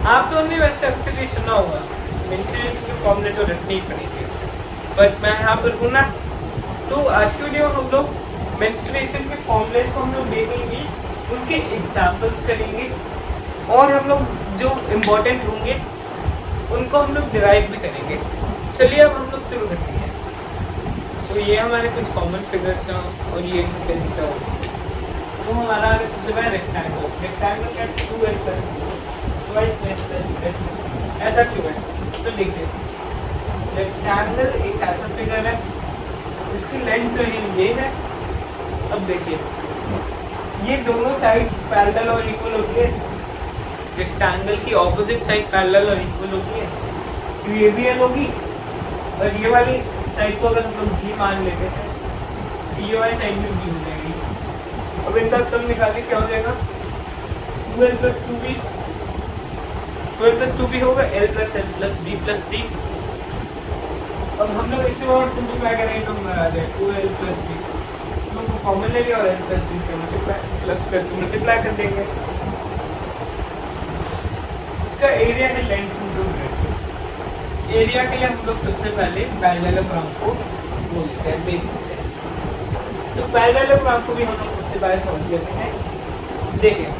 आप लोगों ने वैसे अक्सर ये सुना होगा, मेंस्ट्रुएशन के फॉर्मूले तो रटने ही पड़ेंगे, बट मैं यहाँ पर हूँ ना। तो आज की वीडियो हम लोग मेंस्ट्रुएशन के फॉर्मूलेस को हम लोग देखेंगे, उनके एग्जाम्पल्स करेंगे, और हम लोग जो इम्पोर्टेंट होंगे उनको हम लोग डिराइव भी करेंगे। चलिए अब हम लोग शुरू करते हैं। तो ये हमारे कुछ कॉमन फिगर्स हैं और ये तरीका होगा। तो हमारा आगे सबसे पहले रेक्टेंगल। रेक्टेंगल का 2l + 2 twice length plus breadth. ऐसा क्यों है? तो देखिए, रेक्टेंगल एक ऐसा फिगर है इसकी लेंथ जो है ये है। अब देखिए, ये दोनों साइड्स पैरेलल और इक्वल होती है। रेक्टेंगल की ऑपोजिट साइड पैरेलल और इक्वल होती है, तो ये भी एल होगी, और ये वाली साइड को अगर हम लोग बी मान लेते हैं तो ये वाली साइड भी बी हो जाएगी। अब इनका सम निकालिए, क्या हो जाएगा? 2l + 2b। 2l + 2b होगा l + l + b + b। अब हम लोग इसे और सिंपलीफाई करेंगे तो हमारा आ जाए 2l + b। हम लोग कॉमन ले लिया और l + b से मल्टीप्लाई कर देंगे। इसका एरिया है लेंथ × ब्रेड्थ। एरिया के लिए हम लोग सबसे पहले पैरेललोग्राम को बोलते हैं, बेस लेते हैं। तो पैरेललोग्राम को भी हम लोग सबसे पहले समझ लेते हैं। देखिए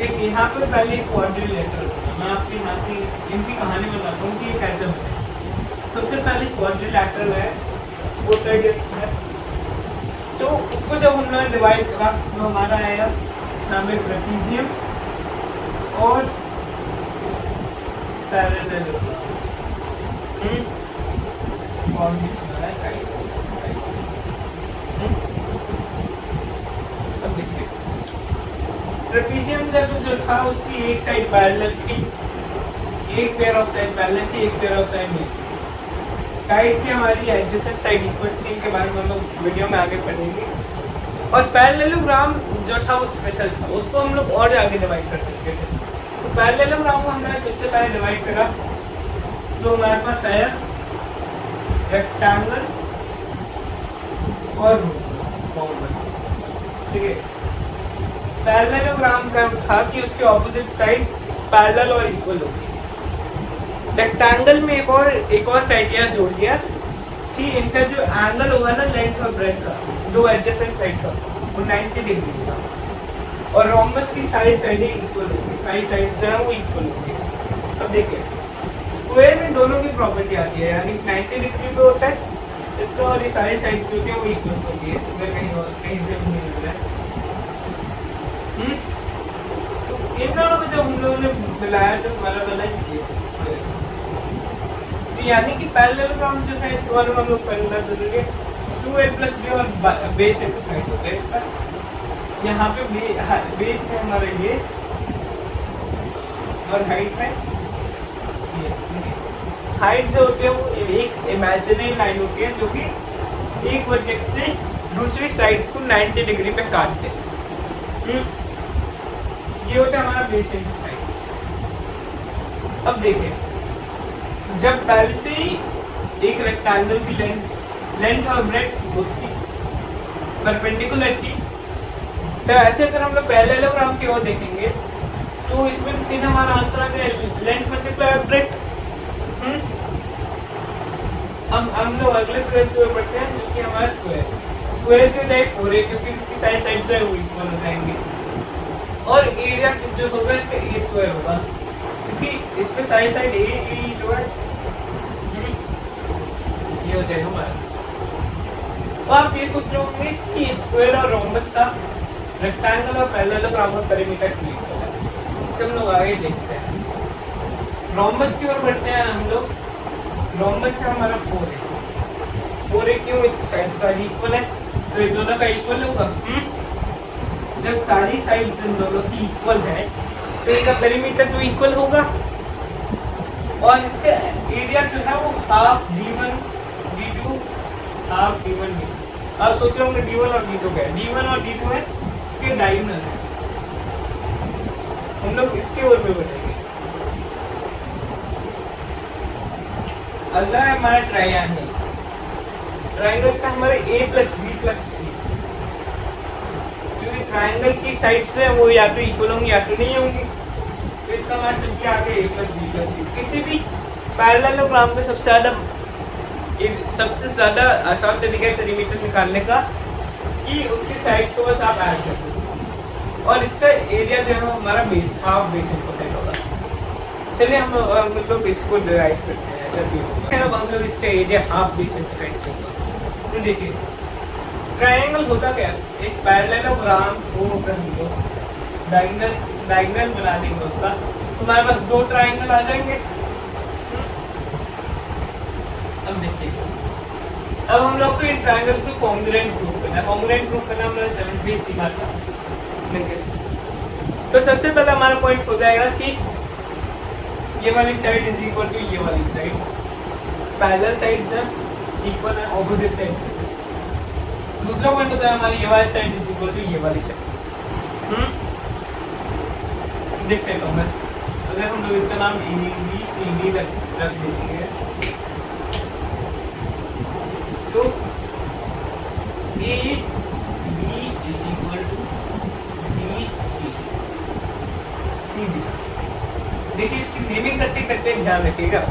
कि यहाँ पर पहले क्वाड्रिलेटरल होगा। मैं आपकी यहाँ की इनकी कहानी बताता हूँ कि ये कैसे होता है। सबसे पहले क्वाड्रिलेटरल है, वो साइड है, तो उसको जब हम लोग डिवाइड करा तो हमारा आएगा नाम है ट्रेपीजियम और पैरेललोग्राम। और भी सुना है काइट। अब देखिए, ट्रेपीजियम जब जो था उसकी एक साइड पैरेलल थी, एक पेयर ऑफ साइड पैरेलल थी, एक पेयर ऑफ साइड नहीं थी। काइट की हमारी एडजेसेंट साइड इक्वल थी, इनके बारे में हम लोग वीडियो में आगे पढ़ेंगे। और पैरेललोग्राम जो था वो स्पेशल था, उसको हम लोग और आगे डिवाइड कर सकते थे। तो पैरेललोग्राम को हमने सबसे पहले डिवाइड करा तो हमारे पास आया रेक्टेंगल और रोम्बस। ठीक है, पैरेललोग्राम का था कि उसके ऑपोजिट साइड पैरेलल और इक्वल होगी। रेक्टेंगल में एक और क्राइटेरिया जोड़ दिया कि इनका जो एंगल होगा ना लेंथ और ब्रेड्थ का, दो एडजेसेंट साइड का, वो 90 डिग्री का, और रोम्बस की सारी साइडें इक्वल होगी, सारी साइड जो है वो इक्वल होगी। अब देखिए, स्क्वायर में दोनों की प्रॉपर्टी आती है, यानी 90 डिग्री पे होता है इसका, और ये सारी साइड्स जो है वो इक्वल होती है। स्क्वायर कहीं से भी नहीं मिल रहा है। तो इन दोनों को जब हम लोगों ने मिलाया तो हमारा बना ये स्क्वायर। तो यानी कि पैरेललोग्राम जो है इसके बारे में हम लोग पढ़ना जरूरी है। 2l + b और बेस एक हाइट होता है इसका। यहाँ पे बेस है हमारा ये, और हाइट है ये। हाइट जो होती है वो एक इमेजिनरी लाइन होती है जो कि एक वर्टेक्स से दूसरी साइड को 90 डिग्री पे काटते हैं। ये होता है हमारा बेस इनटू हाइट। अब देखिए, जब पहले से ही एक रेक्टेंगल की लेंथ और ब्रेड्थ होती परपेंडिकुलर थी, तो ऐसे अगर हम लोग पैरेललोग्राम की ओर देखेंगे तो इसमें सीधा हमारा आंसर आ गया लेंथ × ब्रेड्थ। अब हम लोग अगले फिगर की ओर बढ़ते हैं, जो कि हमारा स्क्वायर की बजाय 4 है, क्योंकि इसकी सारी साइड से वो इक्वल हो जाएंगे। और एरिया जो होगा इसका a² होगा, क्योंकि इसमें सारी साइड ए जो है ये हो जाएगा हमारा। तो आप ये सोच रहे होंगे कि स्क्वायर और रोम्बस का रेक्टेंगल और पैरेललोग्राम का पेरीमीटर क्लियर है। इसे हम लोग आगे देखते हैं। रोम्बस की ओर बढ़ते हैं हम लोग। रोम्बस से हमारा 4 है। 4 है क्यों? इसकी साइड सारी इक्वल है, तो इन दोनों का इक्वल होगा। जब सारी साइड्स इन दोनों की इक्वल है तो इनका पेरीमीटर तो इक्वल होगा, और इसका एरिया जो है वो half d1 d2 half d1 d2। आप सोच रहे होंगे d1 और d2 क्या है? d1 और d2 है इसके डायगोनल्स। हम लोग इसके ओर में बढ़ेंगे। अगला है हमारा ट्रायंगल। ट्रायंगल का हमारे a + b + c, क्योंकि ट्रायंगल की साइड्स है वो या तो इक्वल होंगी या तो नहीं होंगी। हमारा सिंपली आ गया a प्लस बी प्लस सी। किसी भी पैरेललोग्राम का सबसे ज़्यादा आसान तरीका है पेरीमीटर निकालने का कि उसकी साइड्स को बस आप ऐड कर दो और इसका एरिया जो है हमारा हाफ बेस इनपुट होगा। चलिए हम लोग इसको डिराइव करते हैं, ऐसा भी होगा। अब हम लोग इसका एरिया हाफ बेस इनपुट होगा। तो देखिए ट्रायंगल होता क्या है, एक पैरेललोग्राम को अगर हम लोग डायगोनल बना देंगे उसका, तो हमारे पास दो ट्रायंगल आ जाएंगे। अब देखिए, अब हम लोग को इन ट्रायंगल्स को कॉन्ग्रुएंट प्रूफ करना है। कॉन्ग्रुएंट प्रूफ करना हमने 7th पेज सीखा था। देखिए तो सबसे पहला हमारा पॉइंट हो जाएगा कि ये वाली साइड इज इक्वल टू ये वाली साइड, पैरेलल साइड्स हैं, इक्वल है, ऑपोजिट साइड्स हैं। दूसरा पॉइंट होता है हमारी ये वाली साइड इज इक्वल टू ये वाली साइड। देख लेता हूँ मैं, अगर हम लोग इसका नाम ABCD रख देंगे तो AB is equal to CDC। देखिए इसकी नेमिंग करते करते ध्यान रखिएगा,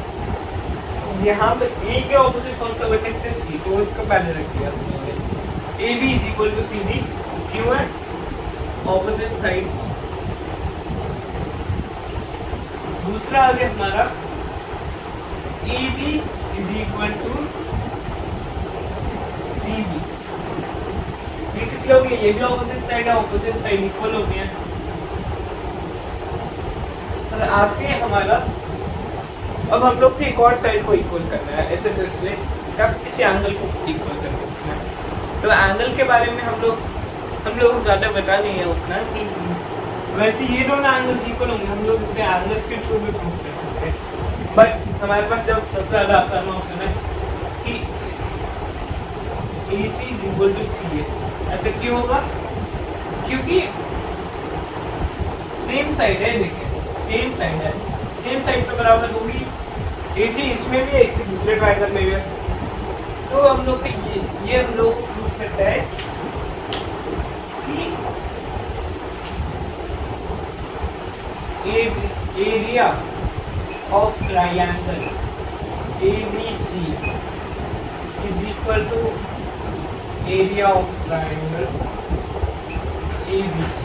यहाँ पे A के ऑपोजिट कौन सा वर्टेक्स है C, तो इसको पहले रख दिया हमने। AB is equal to CD, क्यों है ऑपोजिट साइड्स। दूसरा आ गया हमारा AB is equal to CB। ये किस लिए हो गया, ये भी ऑपोजिट साइड है, ऑपोजिट साइड इक्वल हो गया। और आखिरी हमारा, अब हम लोग को एक और साइड को इक्वल करना है SSS से, या किसी एंगल को इक्वल करना है। तो एंगल के बारे में हम लोग ज़्यादा बता नहीं है उतना, वैसे ये दोनों एंगल्स इक्वल होंगे, हम लोग इसे एंगल्स के थ्रू भी प्रूव कर सकते हैं। बट हमारे पास जब सबसे ज़्यादा आसान ऑप्शन है कि AC is equal to CA। ऐसा क्यों होगा, क्योंकि सेम साइड है। देखिए सेम साइड पे बराबर होगी, AC इसमें भी है, AC दूसरे ट्रायंगल में भी है। तो हम लोग को ये हम लोग को प्रूव करता है कि area of triangle ABC is equal to area of triangle ABC।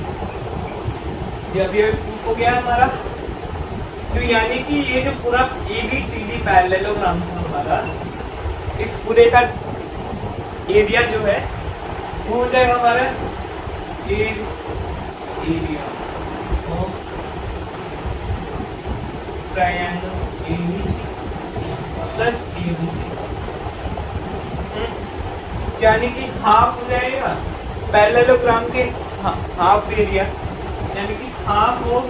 ये अभी प्रूफ हो गया हमारा। तो यानी कि ये जो पूरा ABCD पैरेललोग्राम था हमारा, इस पूरे का एरिया जो है वो हो जाएगा हमारा area of triangle ABC plus ABC, यानी कि हाफ हो जाएगा पैरेललोग्राम के हाफ एरिया, यानी कि half of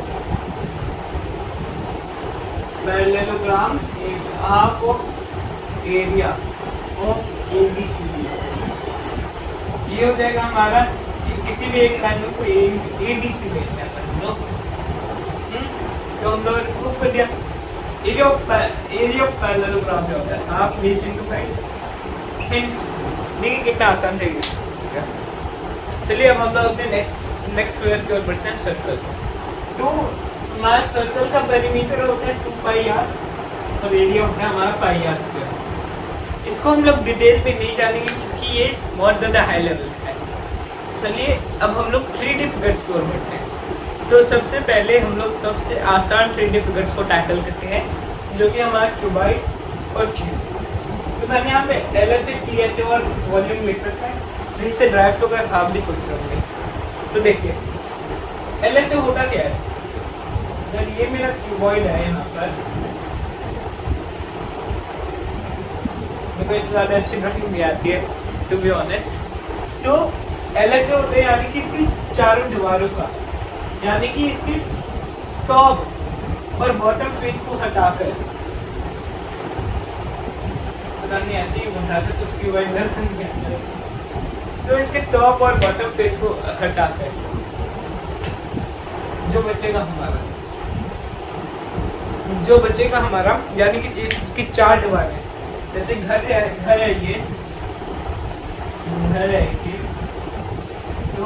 parallelogram half of area of ABCD। ये हो जाएगा हमारा, किसी भी एक ट्रायंगल को ABC लेते हैं हम लोग। तो हम लोग प्रूफ कर दिया एरिया ऑफ पैरेललोग्राम जो होता है half base into height. Hints देखिए कितना आसान है। चलिए अब हम लोग अपने नेक्स्ट फिगर की ओर बढ़ते हैं, सर्कल्स। तो हमारा सर्कल का पेरीमीटर होता है 2πr और एरिया होता है हमारा πr²। इसको हम लोग डिटेल पे नहीं जानेंगे क्योंकि ये बहुत ज़्यादा हाई लेवल है। चलिए अब हम लोग 3D फिगर्स की ओर बढ़ते हैं। तो सबसे पहले हम लोग सबसे आसान 3D फिगर्स को टैकल करते हैं, जो कि हमारा क्यूबाइड और क्यूब। तो मैंने यहाँ पे LSA TSA और वॉल्यूम लिख रखा है, इसे ड्राइव तो कर आप भी सोच रहे होंगे। तो देखिए LSA होता क्या है, अगर ये मेरा क्यूबॉइड है यहाँ पर, मेरे को इससे ज़्यादा अच्छी ड्राइंग नहीं आती है टू बी ऑनेस्ट। तो LSA होते हैं यानी कि इसकी चारों दीवारों का, यानी कि इसकी टॉप और बॉटम फेस को हटाकर, पता नहीं ऐसे ही उठाकर तो उसकी वाइड बन गया। तो इसके टॉप और बॉटम फेस को हटाकर जो बचेगा हमारा, यानी कि इसकी चार दीवारें, जैसे घर है ये, तो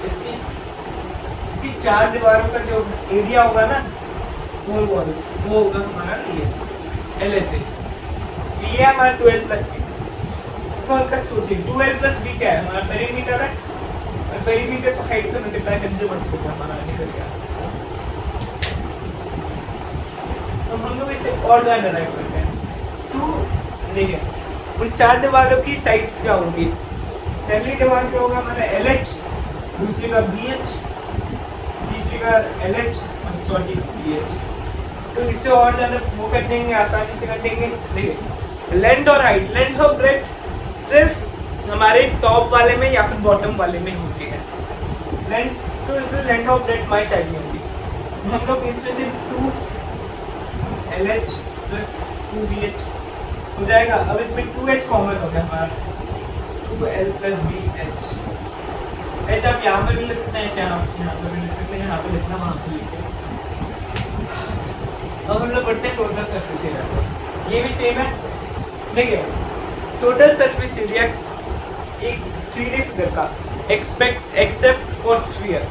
इसकी चार दीवारों का जो एरिया होगा ना, फोर वॉल्स, वो होगा हमारा ये LSA। ये है हमारा 12 प्लस बी। इसको हल्का सोचिए, 12 प्लस बी क्या है? हमारा पेरीमीटर है, और पेरीमीटर को हाइट से मल्टीप्लाई करने से बस होगा हमारा निकल गया। तो हम लोग इसे और ज़्यादा डिराइव करते हैं। टू देखिए, उन चार दीवारों की साइड्स क्या होगी? पहली दीवार क्या होगा हमारा LH, दूसरी का BH, तीसरी का LH और चौथी BH। तो इससे और ज़्यादा वो कर देंगे, आसानी से कर देंगे। देखिए, लेंथ और हाइट, लेंथ और ब्रेड्थ सिर्फ हमारे टॉप वाले में या फिर बॉटम वाले में होती है। लेंथ, तो इसमें लेंथ और ब्रेड्थ माई साइड में होगी। हम लोग इसमें से 2LH प्लस 2BH हो जाएगा। अब इसमें 2H कॉमन हो गया हमारा, 2L प्लस BH। H आप यहाँ पर भी लिख सकते हैं, यहाँ पर भी लिख सकते हैं, यहाँ पर लिखना, वहाँ पर लिखते हैं। अब हम लोग बढ़ते हैं टोटल सरफेस एरिया। ये भी सेम है। देखिए, टोटल सरफेस एरिया एक 3D फिगर का एक्सेप्ट फॉर स्फीयर,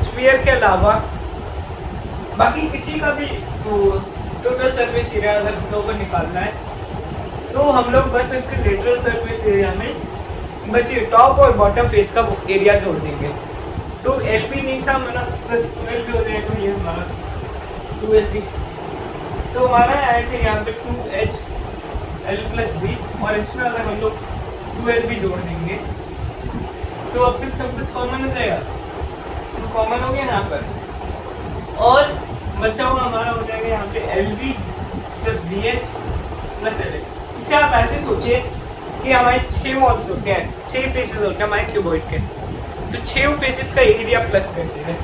स्फीयर के अलावा बाकी किसी का भी टोटल सरफेस एरिया अगर हम लोगों को निकालना है तो हम लोग बस इसके लेटरल सरफेस एरिया में बचिए टॉप और बॉटम फेस का एरिया जोड़ देंगे। तो LB नहीं था हमारा, प्लस 12 हो जाएगा, ये हमारा 2LB। तो हमारा आएगा यहाँ पे 2H L प्लस B, और इसमें अगर हम लोग 2LB जोड़ देंगे तो अब फिर सब कुछ कॉमन हो जाएगा। तो कॉमन हो गया यहाँ पर, और बचा हुआ हमारा हो जाएगा यहाँ पे LB plus BH plus LH। इसे आप ऐसे सोचिए कि हमारे 6 वॉल्स होते हैं, 6 फेसेस होते हैं हमारे क्यूबॉइड के। तो 6 फेसेस का एरिया प्लस करते हैं।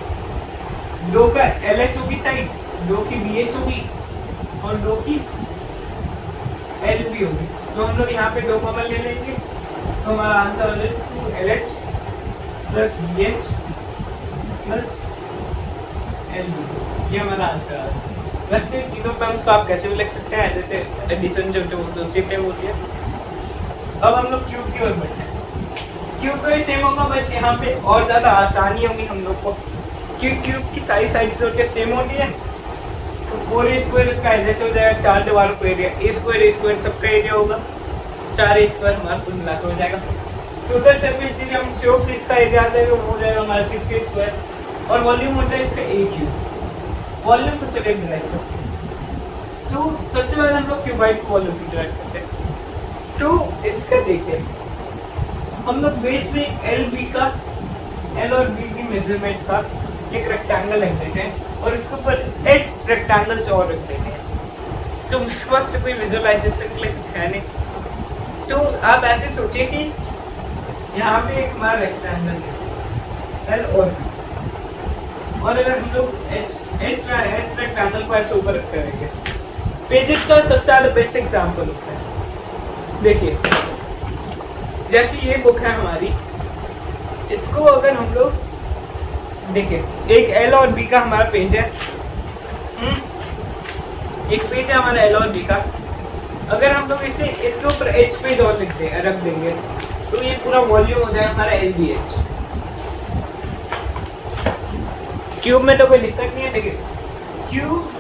2 का LH होगी साइड्स, 2 की BH होगी और 2 की LB होगी। तो हम लोग यहाँ पे 2 कॉमन ले लेंगे, तो हमारा आंसर हो जाएगा 2LH plus BH plus LB। ये हमारा आंसर है। वैसे तीनों टर्म्स को आप कैसे भी लिख सकते हैं, एडिशन जब एसोसिएटिव होती है। अब हम लोग क्यूब की ओर बढ़ते हैं। क्यूब का भी सेम होगा, बस यहाँ पे और ज़्यादा आसानी होगी हम लोग को, क्योंकि क्यूब की सारी साइड्स होती है सेम होती है। तो 4A² इसका एड्रेस हो जाएगा, 4 दीवारों को एरिया, A² सबका एरिया होगा, 4A² हमारा कुल मिलाकर हो जाएगा। टोटल सरफेस एरिया हम 6 फेस का एरिया आ जाएगा, वो हो जाएगा हमारा 6A², और वॉल्यूम होता है इसका A³ वॉल्यूम को चले डिराइव करते हैं। तो सबसे पहले हम लोग क्यूबाइड को वॉल्यूम की डिराइव करते हैं। तो इसका देखिए, हम लोग बेस में L और B की मेजरमेंट का एक रेक्टेंगल रख देते हैं, और इसके ऊपर H रेक्टेंगल से और रख देते हैं। तो मेरे पास तो कोई विजुअलाइजेशन के लिए कुछ है नहीं। तो आप ऐसे सोचिए कि यहाँ पे एक हमारा रेक्टेंगल है L और B, और अगर हम लोग H रेक्टेंगल को ऐसे ऊपर रखते रहेंगे, पेजेस का सबसे ज़्यादा बेस्ट एग्जाम्पल होता है। देखिए, जैसे ये बुक है हमारी, इसको अगर हम लोग देखिए, एक L और B का हमारा पेज है, एक पेज है हमारा L और B का। अगर हम लोग इसे इसके ऊपर H पेज और रख देंगे तो ये पूरा वॉल्यूम हो जाएगा हमारा LBH। क्यूब में तो कोई दिक्कत नहीं है। देखिए, क्यूब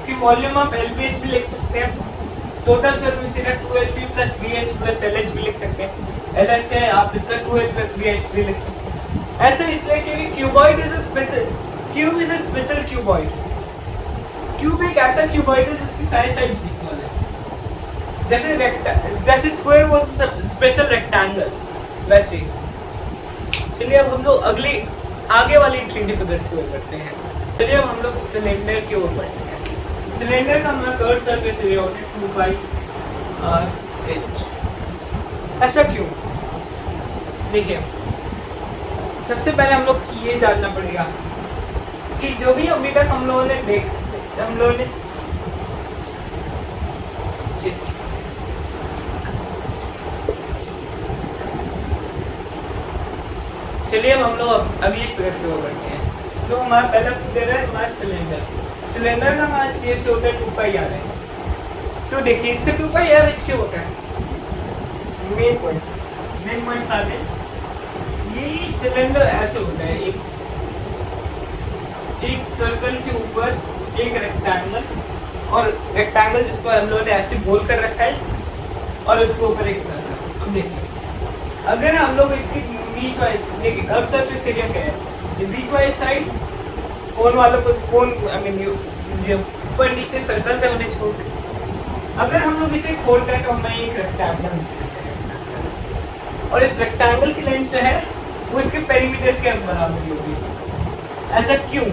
की वॉल्यूम आप LBH भी लिख सकते हैं। Total surface area 2LB plus BH plus LH भी लिख सकते हैं। LH है, आप इसका 2L प्लस BH भी लिख सकते हैं। ऐसा इसलिए क्योंकि cuboid is a special, cube is a special cuboid. Cube एक ऐसा क्यूबॉइड है जिसकी सारी साइड्स इक्वल है। जैसे स्क्वायर वाज स्पेशल रेक्टेंगल, वैसे ही। चलिए अब हम लोग आगे वाली 3D फिगर्स की ओर बढ़ते हैं। चलिए अब हम लोग सिलेंडर की ओर बढ़ते हैं। सिलेंडर का हमारा कर्व सरफेस एरिया होता है 2πRH। ऐसा क्यों? देखिए, सबसे पहले हम लोग ये जानना पड़ेगा कि जो भी अभी तक हम लोगों ने चलिए अब हम लोग अगली फिगर की ओर बढ़ते हैं। तो हमारा पहला फिगर है हमारा सिलेंडर का हमारा शेष होता है 2πRH। तो देखिए, इसका 2πRH क्यों होता है? मेन पॉइंट आ गया। ये सिलेंडर ऐसे होता है, एक एक सर्कल के ऊपर एक रेक्टेंगल, और रेक्टेंगल जिसको हम लोगों ने ऐसे गोल कर रखा है, और उसके ऊपर एक सर्कल। अब देखिए अगर हम लोग इसके बीच वाइज देखिए, कर्व सरफेस एरिया क्या है, ये बीच वाइज साइड कोन वालों को कोन आई मीन जो ऊपर नीचे सर्कल से उन्हें छोड़, अगर हम लोग इसे खोलते हैं तो हमें एक रेक्टेंगल, और इस रेक्टेंगल की लेंथ जो है वो इसके पेरीमीटर के बराबर होगी। ऐसा क्यों?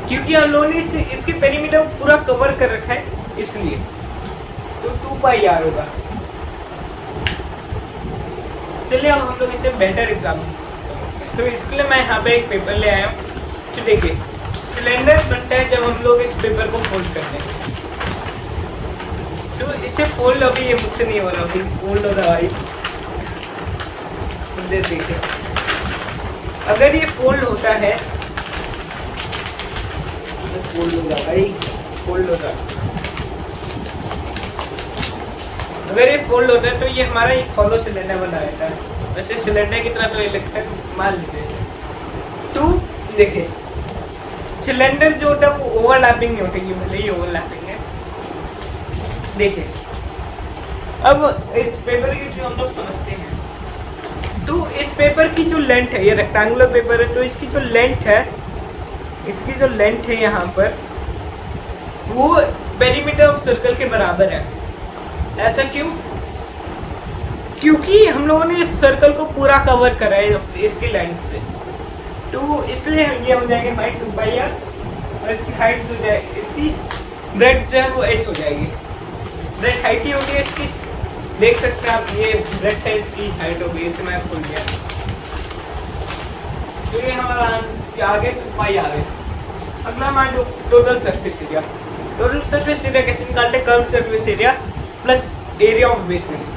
क्योंकि हम लोगों ने इसके पेरीमीटर पूरा कवर कर रखा है, इसलिए तो 2 पाई आर होगा। चलिए अब हम लोग इसे बेटर एग्जाम्पल समझते हैं। तो इसके लिए मैं यहाँ पे एक पेपर ले आया हूँ। तो देखिए सिलेंडर बनता है जब हम लोग इस पेपर को फोल्ड करते हैं, तो इसे फोल्ड अभी ये मुझसे नहीं हो रहा, अभी फोल्ड हो रहा है। देखिए अगर ये फोल्ड होता है, फोल्ड होगा भाई, फोल्ड होगा। अगर ये फोल्ड होता है तो ये हमारा एक हॉलो सिलेंडर बना रहता है। वैसे सिलेंडर की तरह तो ये लगता है, मान लीजिए। तो देखिए सिलेंडर जो होता है वो ओवरलैपिंग नहीं होता, ये भले ही ओवरलैपिंग है। देखिए अब इस पेपर की जो हम लोग समझते हैं, तो इस पेपर की जो लेंथ है, ये रेक्टेंगुलर पेपर है, तो इसकी जो लेंथ है, इसकी जो लेंथ है यहाँ पर, वो पेरीमीटर ऑफ सर्कल के बराबर है। ऐसा क्यों? क्योंकि हम लोगों ने इस सर्कल को पूरा कवर करा है इसकी लेंथ से, तो इसलिए ये हो जाएगा भाई 2 पाई आर, और इसकी हाइट जो है, इसकी ब्रेड्थ जो है वो h हो जाएगी। ब्रेड्थ हाइट ही होगी इसकी, देख सकते हैं आप, ये ब्रेड्थ है, इसकी हाइट होगी। इसे मैं खोल दिया तो ये हमारा आगे 2 पाई आर है। अगला हमारा total surface area. Total surface area कैसे निकालते हैं? Curve surface area plus area of basis.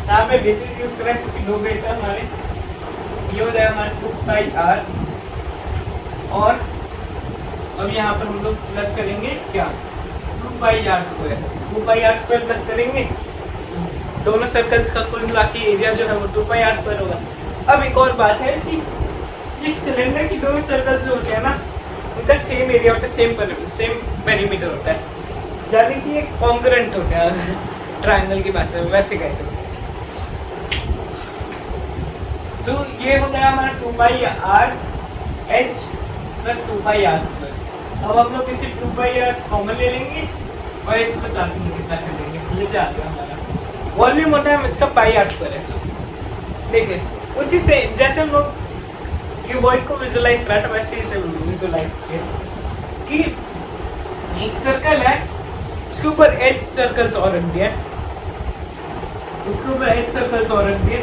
यहाँ पे बेसिस यूज करें क्योंकि 2 बेस है हमारे, ये हो जाएगा हमारा 2 पाई आर, और अब यहाँ पर हम लोग प्लस करेंगे क्या, 2 pi R square. 2 pi R square plus करेंगे, दोनों सर्कल्स का कुल मिला के एरिया जो है वो 2 पाई आर स्क्वायर होगा। अब एक और बात है कि ये सिलेंडर की दोनों सर्कल्स जो होते हैं ना, उनका सेम एरिया होता है, सेम पेरीमीटर होता है, यानी कि ये कॉन्ग्रुएंट होता है ट्रायंगल की भाषा में, वैसे कहते हैं। तो ये हो गया हमारा 2 pi R H plus 2 pi R square. अब हम लोग इसे 2 पाई आर कॉमन ले लेंगे और एच प्लस आर कितना कर देंगे, ले जाते हैं हमारा वॉल्यूम होता है इसका पाई आर स्क्वायर एच। देखिए उसी से जैसे हम लोग क्यूबॉइड को विजुलाइज करा था, वैसे इसे विजुलाइज किया कि एक सर्कल है, इसके ऊपर एच सर्कल्स और रख दिया, इसके ऊपर एच सर्कल्स और रख दिए,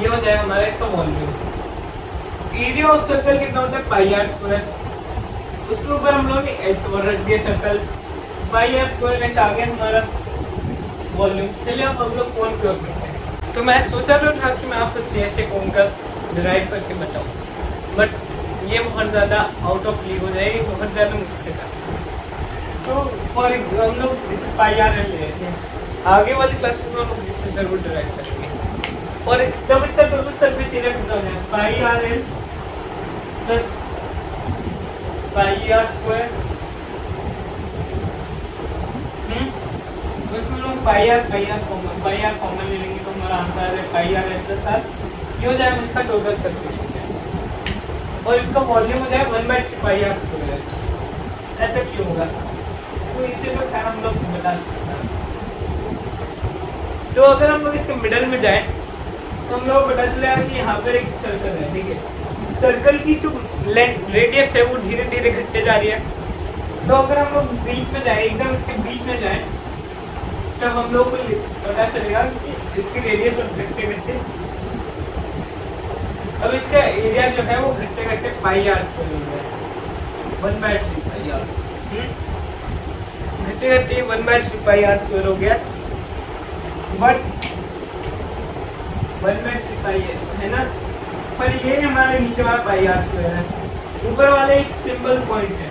ये हो जाएगा हमारा इसका वॉल्यूम। एरिया ऑफ सर्कल कितना होता है? Pi R square. उसके ऊपर हम लोगों ने एच और रख दिए circles, pi R square H आ गया हमारा वॉल्यूम। चलिए अब हम लोग कोन की ओर बढ़ते हैं। तो मैं सोचा तो था कि मैं आपको ऐसे कोन का डिराइव करके बताऊं, बट ये बहुत ज़्यादा आउट ऑफ ली हो जाएगी, बहुत ज़्यादा मुश्किल है। तो फॉर हम लोग इसे पाई आर ले लेते हैं, आगे वाली क्लासेस में हम लोग इससे ज़रूर डिराइव करेंगे। और तब इसका टोटल सरफेस एरिया कितना हो जाएगा? Pi R L plus pi R square, इसमें लोग पाई आर कॉमन ले लेंगे, तो हमारा आंसर है pi R L plus are. ये हो जाएगा इसका टोटल सरफेस एरिया, और इसका वॉल्यूम हो जाएगा 1/3 पाई आर स्क्वायर। ऐसा क्यों होगा? तो इसे तो खैर हम लोग बता सकते हैं। तो अगर हम लोग इसके मिडल में जाएं तो हम लोग पता चला कि यहाँ पर एक सर्कल है, ठीक है। सर्कल की जो लेंथ रेडियस है वो धीरे धीरे घटते जा रही है। तो अगर हम लोग बीच में जाएं, एकदम इसके बीच में जाएं, तब हम लोग को पता चलेगा कि इसकी रेडियस अब घटते घटते, अब इसका एरिया जो है वो घटते घटते पाई आर स्क्वायर हो गया, 1/3 पाई आर स्क्वायर। घटते घटते 1/3 पाई आर स्क्वायर हो गया, बट 1/3 पाई है ना, पर ये हमारे नीचे वाला पाई आर स्क्वायर है, ऊपर वाले एक सिंबल पॉइंट है।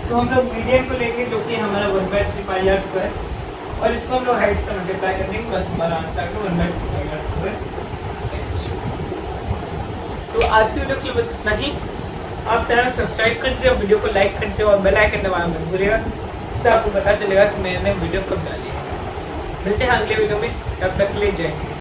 तो हम लोग मीडियन को लेंगे जो कि हमारा 1/3 पाई आर स्क्वायर, और इसको हम लोग हाइट से मल्टीप्लाई कर देंगे, बस हमारा आंसर आएगा 1/3 पाई आर स्क्वायर। तो आज की वीडियो के लिए बस इतना ही। आप चैनल सब्सक्राइब कर दीजिए, वीडियो को लाइक कर दीजिए और बेल आइकन दबाना मत भूलिएगा, इससे आपको पता चलेगा कि मैंने वीडियो कब डाली है। मिलते हैं अगले वीडियो में, तब तक के लिए जय हिंद।